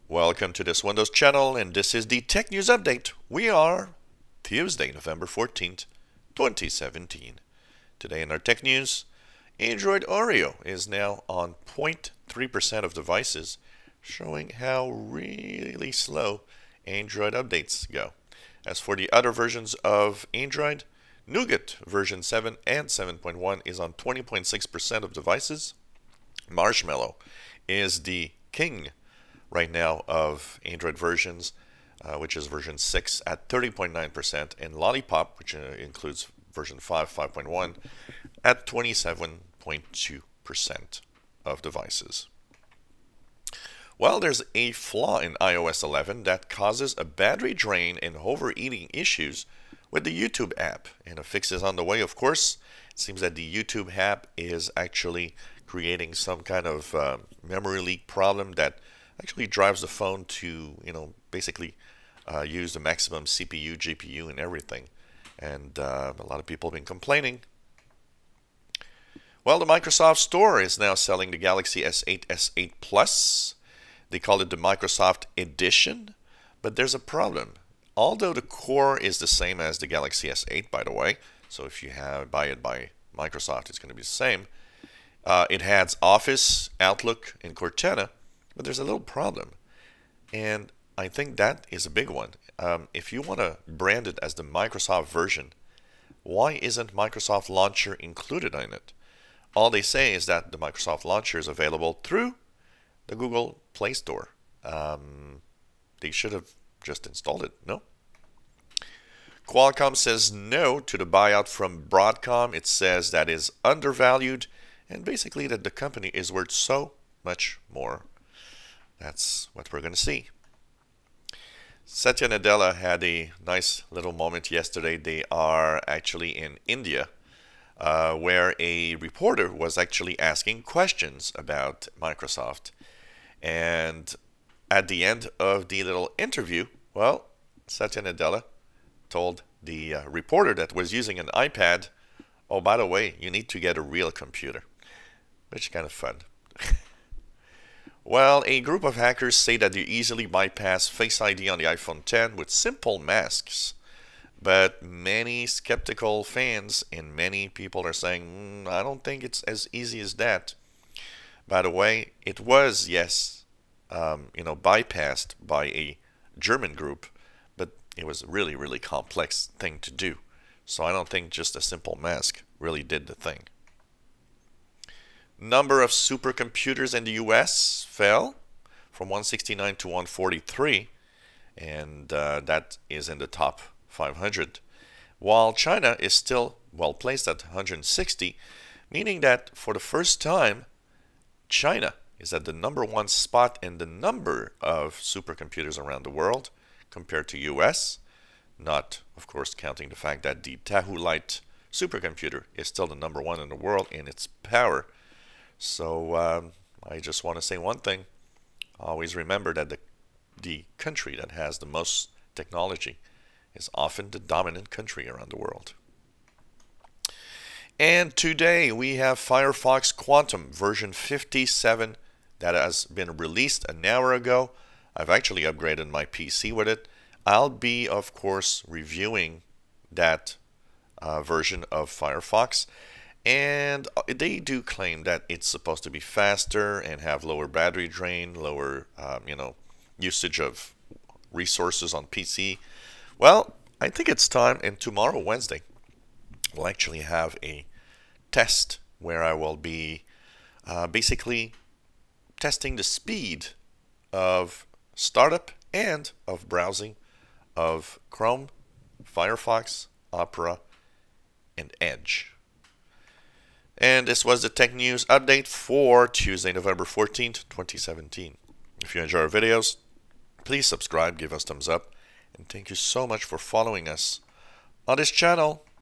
Welcome to this Windows channel, and this is the Tech News Update. We are Tuesday, November 14th, 2017. Today in our Tech News, Android Oreo is now on 0.3% of devices, showing how really slow Android updates go. As for the other versions of Android, Nougat version 7 and 7.1 is on 20.6% of devices. Marshmallow is the king right now of Android versions, which is version 6 at 30.9%, and Lollipop, which includes version 5, 5.1, at 27.2% of devices. Well, there's a flaw in iOS 11 that causes a battery drain and overheating issues with the YouTube app, and a fix is on the way, of course. It seems that the YouTube app is actually creating some kind of memory leak problem that actually drives the phone to, basically use the maximum CPU, GPU, and everything. And a lot of people have been complaining. Well, the Microsoft Store is now selling the Galaxy S8, S8 Plus. They call it the Microsoft Edition, but there's a problem. Although the core is the same as the Galaxy S8, by the way, so if you buy it by Microsoft, it's going to be the same. It has Office, Outlook, and Cortana, but there's a little problem, and I think that is a big one. If you want to brand it as the Microsoft version, why isn't Microsoft Launcher included in it? All they say is that the Microsoft Launcher is available through the Google Play Store. They should have just installed it, no? Qualcomm says no to the buyout from Broadcom. It says that is undervalued, and basically that the company is worth so much more. That's what we're going to see. Satya Nadella had a nice little moment yesterday. They are actually in India, where a reporter was actually asking questions about Microsoft. And at the end of the little interview, well, Satya Nadella told the reporter that was using an iPad, oh, by the way, you need to get a real computer, which is kind of fun. Well, a group of hackers say that they easily bypass Face ID on the iPhone X with simple masks. But many skeptical fans and many people are saying, I don't think it's as easy as that. By the way, it was, yes, bypassed by a German group, but it was a really, really complex thing to do. So I don't think just a simple mask really did the thing. Number of supercomputers in the US fell from 169 to 143, and that is in the top 500, while China is still well placed at 160, meaning that for the first time, China is at the #1 spot in the number of supercomputers around the world compared to US, not, of course, counting the fact that the Tahoe Light supercomputer is still the #1 in the world in its power. So I just want to say one thing. Always remember that the country that has the most technology is often the dominant country around the world. And today we have Firefox Quantum version 57 that has been released an hour ago. I've actually upgraded my PC with it. I'll be, of course, reviewing that version of Firefox. And they do claim that it's supposed to be faster and have lower battery drain, lower, usage of resources on PC. Well, I think it's time, and tomorrow, Wednesday, we'll actually have a test where I will be basically testing the speed of startup and of browsing of Chrome, Firefox, Opera, and Edge. And this was the Tech News Update for Tuesday, November 14th, 2017. If you enjoy our videos, please subscribe, give us thumbs up, and thank you so much for following us on this channel.